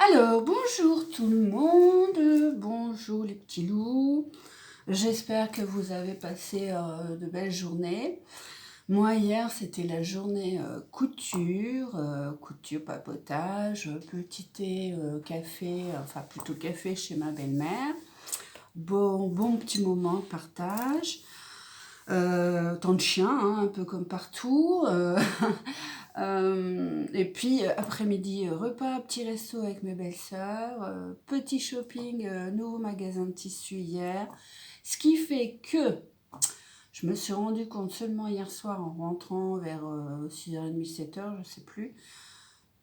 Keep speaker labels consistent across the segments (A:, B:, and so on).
A: Alors, bonjour tout le monde, bonjour les petits loups. J'espère que vous avez passé de belles journées. Moi, hier, c'était la journée couture, papotage, petit thé, café, enfin plutôt café chez ma belle-mère. Bon petit moment de partage. Temps de chien, hein, un peu comme partout. Et puis après-midi, repas, petit resto avec mes belles-sœurs, petit shopping, nouveau magasin de tissus hier. Ce qui fait que je me suis rendu compte seulement hier soir en rentrant vers 6h30, 7h, je sais plus,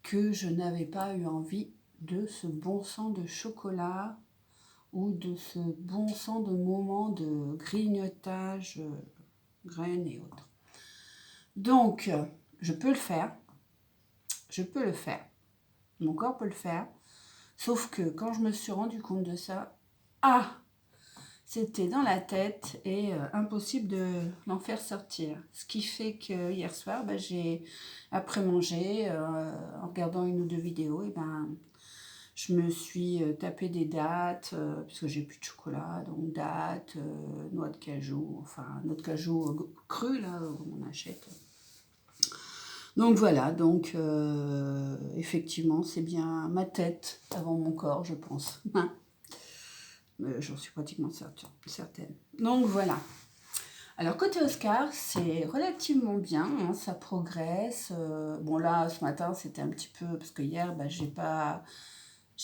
A: que je n'avais pas eu envie de ce bon sang de chocolat ou de ce bon sang de moment de grignotage, graines et autres. Donc, je peux le faire. Je peux le faire. Mon corps peut le faire. Sauf que quand je me suis rendu compte de ça, c'était dans la tête et impossible de l'en faire sortir. Ce qui fait que hier soir, j'ai, après manger, en regardant une ou deux vidéos, je me suis tapé des dates, puisque j'ai plus de chocolat, donc dates, noix de cajou, enfin noix de cajou crues, là, où on achète. Donc voilà, effectivement, c'est bien ma tête avant mon corps, je pense. J'en suis pratiquement certaine. Donc voilà. Alors côté Oscar, c'est relativement bien, hein, ça progresse. Bon là, ce matin, c'était un petit peu parce que hier, j'ai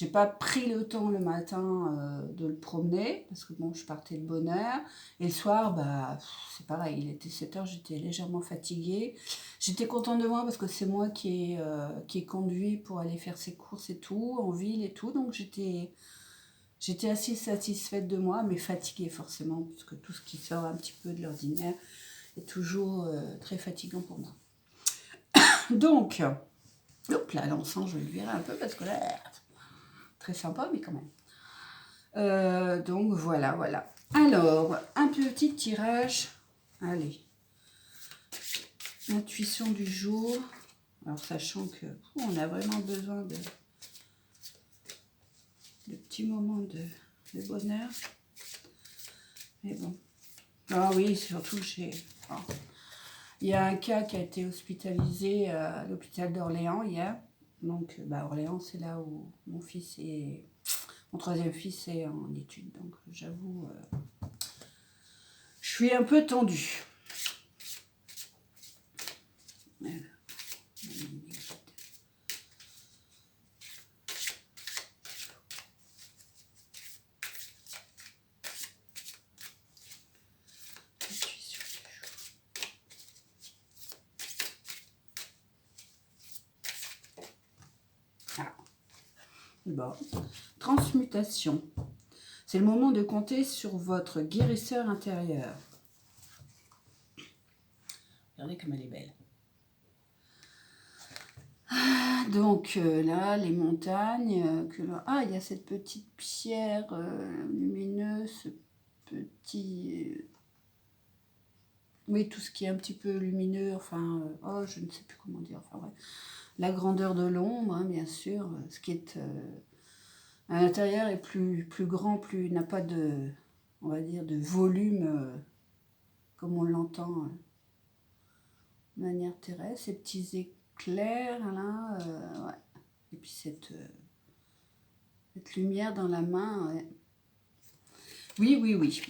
A: pas pris le temps le matin de le promener parce que bon, je partais de bonne heure. Et le soir, c'est pareil, il était 7h, j'étais légèrement fatiguée. J'étais contente de moi parce que c'est moi qui ai conduit pour aller faire ses courses et tout, en ville et tout. Donc j'étais assez satisfaite de moi, mais fatiguée forcément, parce que tout ce qui sort un petit peu de l'ordinaire est toujours très fatigant pour moi. Donc, hop là, l'encens, je vais le virer un peu parce que là, très sympa, mais quand même. Donc voilà. Alors, un petit tirage. Allez. Intuition du jour. Alors, sachant que on a vraiment besoin de petits moments de bonheur. Mais bon. Ah oui, surtout il y a un cas qui a été hospitalisé à l'hôpital d'Orléans hier. Donc, Orléans, c'est là où mon troisième fils est en études. Donc, j'avoue, je suis un peu tendue. Voilà. Bon. Transmutation. C'est le moment de compter sur votre guérisseur intérieur. Regardez comme elle est belle. Donc là, les montagnes. Il y a cette petite pierre lumineuse, ce petit... oui, tout ce qui est un petit peu lumineux, je ne sais plus comment dire, la grandeur de l'ombre, hein, bien sûr, ce qui est à l'intérieur est plus grand, n'a pas de, on va dire, de volume comme on l'entend de manière terrestre, ces petits éclairs là, ouais. Et puis cette lumière dans la main, ouais. Oui.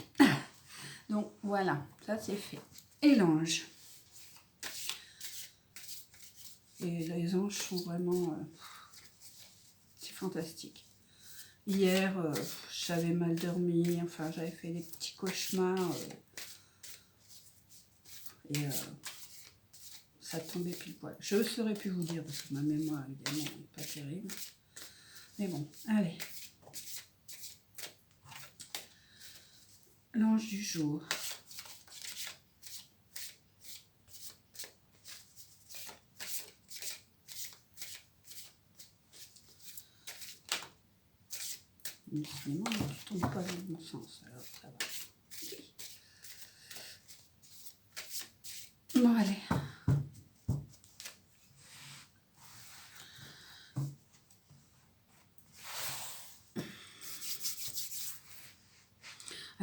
A: Donc voilà, ça c'est fait. Et l'ange. Et les anges sont vraiment... c'est fantastique. Hier, j'avais mal dormi, j'avais fait des petits cauchemars. Et ça tombait pile poil. Je ne saurais plus vous dire, parce que ma mémoire, évidemment, n'est pas terrible. Mais bon, allez. L'ange du jour. Décidément, tu ne tombes pas dans le bon sens, alors ça va. Bon, allez.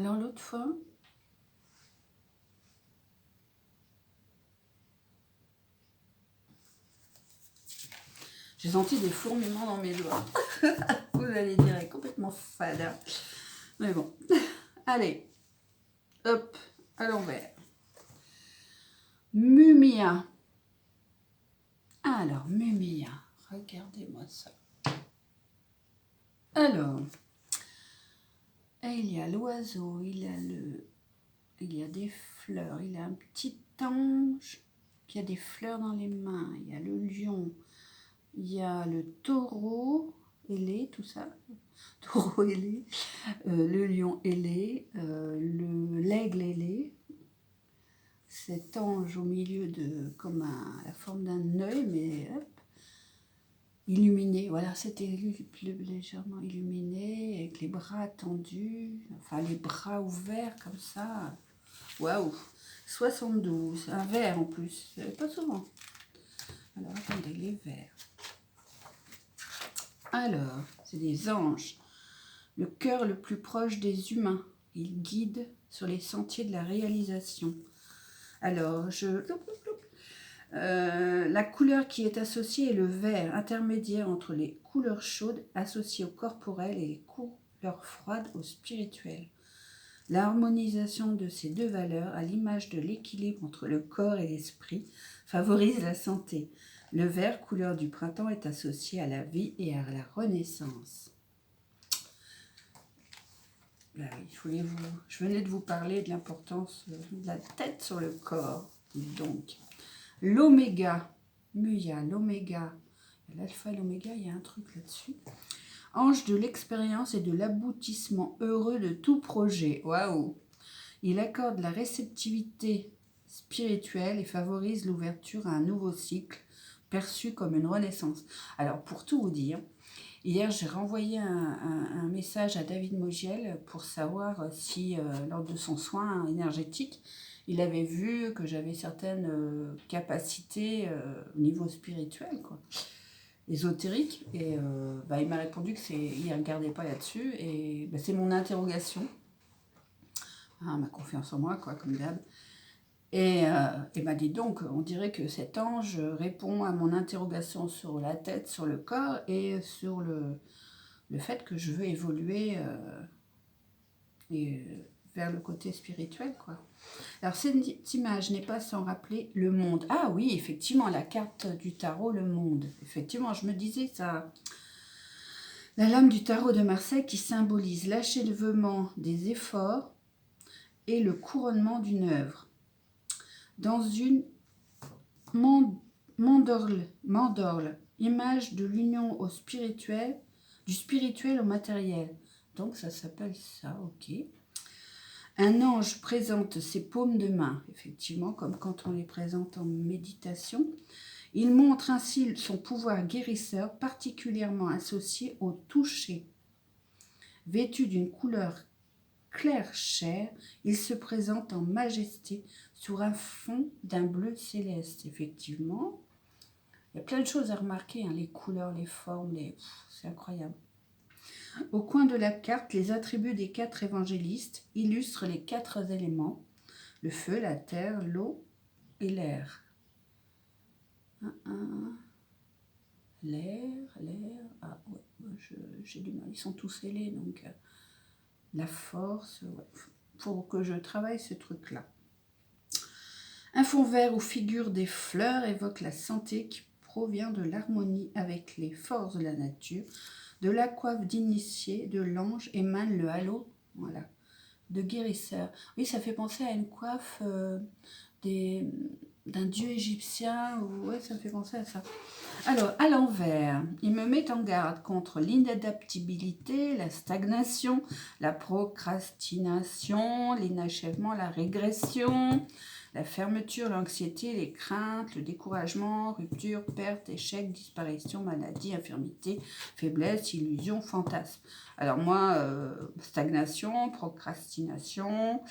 A: Alors l'autre fois, j'ai senti des fourmillements dans mes doigts. Vous allez dire, elle est complètement fade. Mais bon, allez, hop, à l'envers. Mumia. Alors, Mumia, regardez-moi ça. Alors, il y a l'oiseau, il y a des fleurs, il y a un petit ange qui a des fleurs dans les mains, il y a le lion, il y a le taureau ailé, tout ça, taureau ailé, le lion ailé, l'aigle ailé, cet ange au milieu de, comme la forme d'un œil, mais hop, illuminé, voilà, c'était plus légèrement illuminé, avec les bras tendus, enfin les bras ouverts comme ça. Waouh, 72, un vert en plus, pas souvent. Alors attendez, les verts. Alors, c'est des anges. Le cœur le plus proche des humains. Ils guident sur les sentiers de la réalisation. Alors, la couleur qui est associée est le vert, intermédiaire entre les couleurs chaudes associées au corporel et les couleurs froides au spirituel. L'harmonisation de ces deux valeurs, à l'image de l'équilibre entre le corps et l'esprit, favorise la santé. Le vert, couleur du printemps, est associé à la vie et à la renaissance. Là, je venais de vous parler de l'importance de la tête sur le corps. Donc, l'oméga, Muya, l'oméga, l'alpha et l'oméga, il y a un truc là-dessus. Ange de l'expérience et de l'aboutissement heureux de tout projet. Waouh! Il accorde la réceptivité spirituelle et favorise l'ouverture à un nouveau cycle perçu comme une renaissance. Alors, pour tout vous dire, hier, j'ai renvoyé un message à David Mogiel pour savoir si, lors de son soin énergétique, il avait vu que j'avais certaines capacités au niveau spirituel, quoi, ésotérique. Et il m'a répondu que il ne regardait pas là-dessus. Et c'est mon interrogation. Ma confiance en moi, quoi, comme d'hab. Et m'a dit donc, on dirait que cet ange répond à mon interrogation sur la tête, sur le corps et sur le fait que je veux évoluer vers le côté spirituel, quoi. Alors, cette image n'est pas sans rappeler le monde. Ah oui, effectivement, la carte du tarot, le monde. Effectivement, je me disais ça. La lame du tarot de Marseille qui symbolise l'achèvement des efforts et le couronnement d'une œuvre. Dans une mandorle, image de l'union au spirituel, du spirituel au matériel. Donc ça s'appelle ça, ok. Un ange présente ses paumes de main, effectivement, comme quand on les présente en méditation. Il montre ainsi son pouvoir guérisseur, particulièrement associé au toucher. Vêtu d'une couleur clair chair, il se présente en majesté sur un fond d'un bleu céleste. Effectivement, il y a plein de choses à remarquer, hein, les couleurs, les formes, c'est incroyable. Au coin de la carte, les attributs des 4 évangélistes illustrent les 4 éléments, le feu, la terre, l'eau et l'air. L'air, ah ouais, j'ai du mal, ils sont tous scellés, donc la force, ouais. Faut que je travaille ce truc-là. Un fond vert où figurent des fleurs évoque la santé qui provient de l'harmonie avec les forces de la nature. De la coiffe d'initié de l'ange émane le halo, voilà, de guérisseur. Oui, ça fait penser à une coiffe d'un dieu égyptien. Ouais, ça me fait penser à ça. Alors, à l'envers, il me met en garde contre l'inadaptabilité, la stagnation, la procrastination, l'inachèvement, la régression, la fermeture, l'anxiété, les craintes, le découragement, rupture, perte, échec, disparition, maladie, infirmité, faiblesse, illusion, fantasme. Alors moi, stagnation, procrastination,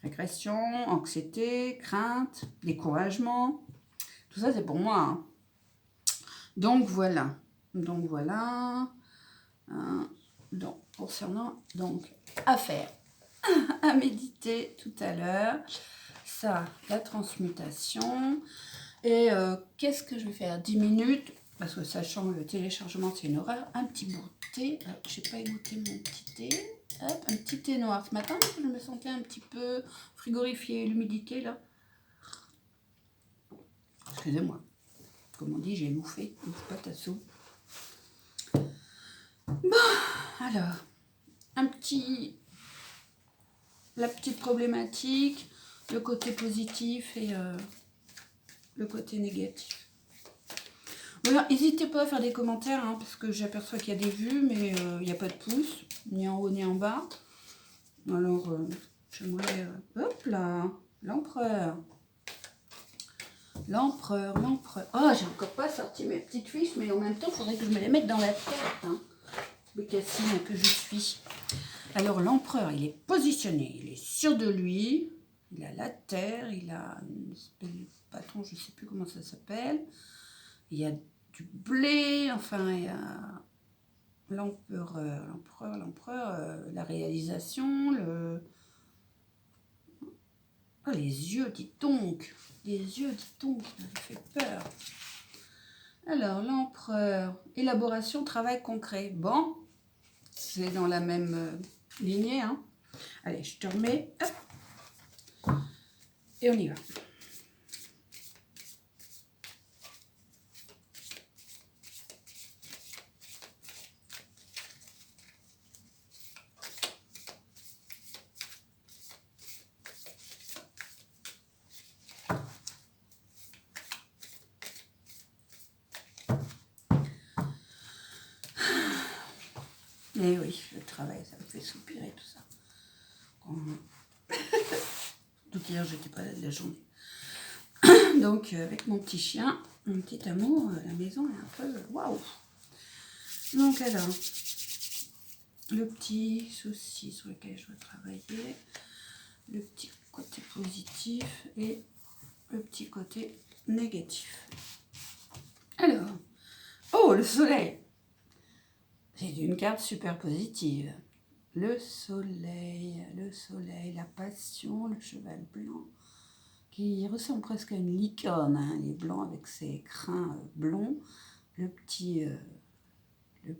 A: régression, anxiété, crainte, découragement, tout ça c'est pour moi, hein. Donc voilà. Concernant affaires. à méditer tout à l'heure. Ça, la transmutation. Et qu'est-ce que je vais faire? 10 minutes, parce que sachant le téléchargement, c'est une horreur. Un petit bout de thé. Je n'ai pas égoutté mon petit thé. Hop, un petit thé noir. Ce matin, je me sentais un petit peu frigorifié, l'humidité là. Excusez-moi. Comme on dit, j'ai bouffé. C'est pas ta soupe. Bon, alors, la petite problématique, le côté positif et le côté négatif. Voilà, n'hésitez pas à faire des commentaires, hein, parce que j'aperçois qu'il y a des vues, mais il n'y a pas de pouce, ni en haut ni en bas. Alors, j'aimerais... hop là, l'empereur. L'empereur. Oh, j'ai encore pas sorti mes petites fiches, mais en même temps, il faudrait que je me les mette dans la tête. Hein. Bécassine que je suis. Alors, l'empereur, il est positionné, il est sûr de lui. Il a la terre, il a une espèce de bâton, je ne sais plus comment ça s'appelle. Il y a du blé, enfin, il y a l'empereur, la réalisation, oh, les yeux, dis donc, il m'avait fait peur. Alors, l'empereur, élaboration, travail concret. Bon, c'est dans la même lignée, hein. Allez, je te remets, hop, et on y va. Et oui, le travail, ça me fait soupirer tout ça. Donc hier, j'étais pas là de la journée. Donc avec mon petit chien, mon petit amour, la maison est un peu waouh. Donc alors, le petit souci sur lequel je veux travailler, le petit côté positif et le petit côté négatif. Alors, oh, le soleil. C'est une carte super positive. Le soleil, la passion, le cheval blanc, qui ressemble presque à une licorne, hein, il est blanc avec ses crins blonds, le petit, je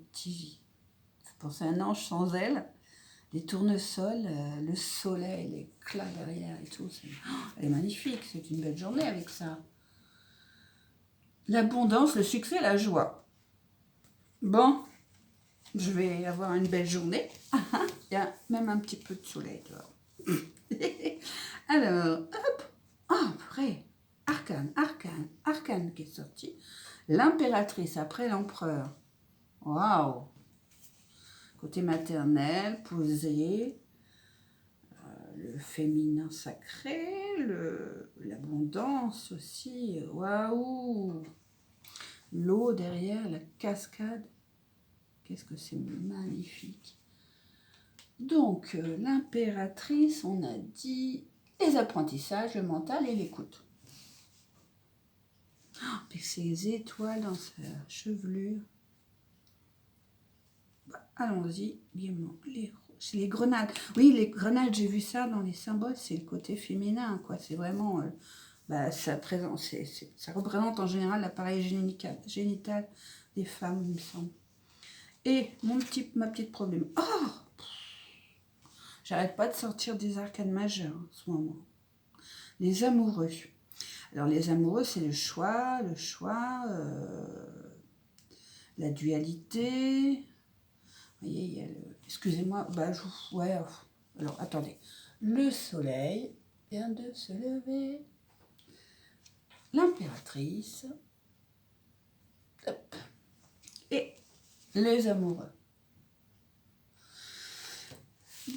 A: pensais à un ange sans ailes, les tournesols, le soleil, l'éclat derrière et tout, elle est magnifique, c'est une belle journée avec ça. L'abondance, le succès, la joie. Bon, je vais avoir une belle journée. Il y a même un petit peu de soleil dehors. Alors, hop, après, arcane qui est sorti. L'impératrice après l'empereur. Waouh! Côté maternel, posé, le féminin sacré, l'abondance aussi. Waouh! L'eau derrière, la cascade. Qu'est-ce que c'est magnifique! Donc, l'impératrice, on a dit les apprentissages, le mental et l'écoute. Oh, ces étoiles dans sa chevelure. Bah, allons-y, gaiement. C'est les grenades. Oui, les grenades, j'ai vu ça dans les symboles, c'est le côté féminin, quoi. C'est vraiment... ça représente en général l'appareil génital des femmes, il me semble. Et ma petite problème. Oh! J'arrête pas de sortir des arcanes majeures en ce moment. Les amoureux. Alors les amoureux, c'est le choix, la dualité. Vous voyez, il y a excusez-moi, ouais. Alors attendez. Le soleil vient de se lever. L'impératrice. Hop. Et les amoureux.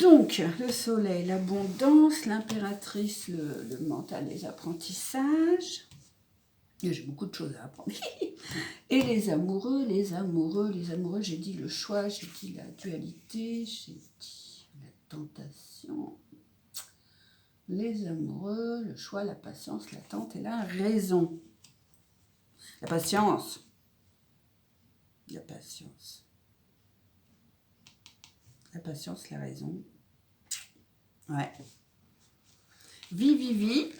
A: Donc, le soleil, l'abondance, l'impératrice, le mental, les apprentissages. J'ai beaucoup de choses à apprendre. Et les amoureux, j'ai dit le choix, j'ai dit la dualité, j'ai dit la tentation. Les amoureux, le choix, la patience, l'attente et la raison. La patience. La patience, la raison. Ouais. Vie.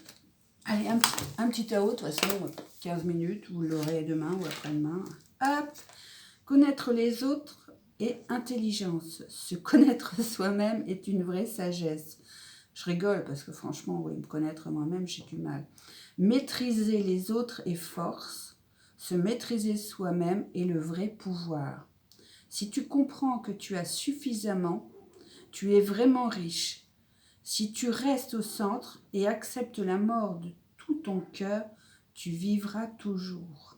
A: Allez, un petit tarot, de toute façon, 15 minutes, vous l'aurez demain ou après-demain. Hop. Connaître les autres est intelligence. Se connaître soi-même est une vraie sagesse. Je rigole parce que franchement, oui, me connaître moi-même, j'ai du mal. Maîtriser les autres est force. Se maîtriser soi-même est le vrai pouvoir. Si tu comprends que tu as suffisamment, tu es vraiment riche. Si tu restes au centre et acceptes la mort de tout ton cœur, tu vivras toujours.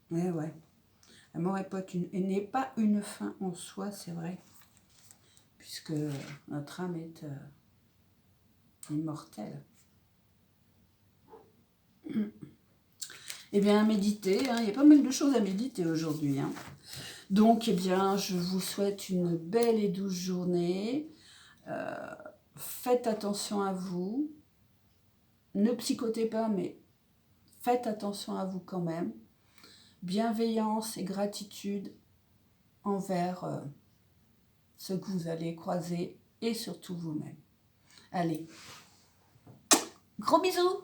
A: Ouais. La mort n'est pas une fin en soi, c'est vrai, puisque notre âme est immortelle. Eh bien, méditer, hein, il y a pas mal de choses à méditer aujourd'hui. Hein. Donc, eh bien, je vous souhaite une belle et douce journée. Faites attention à vous. Ne psychotez pas, mais faites attention à vous quand même. Bienveillance et gratitude envers ce que vous allez croiser et surtout vous-même. Allez, gros bisous!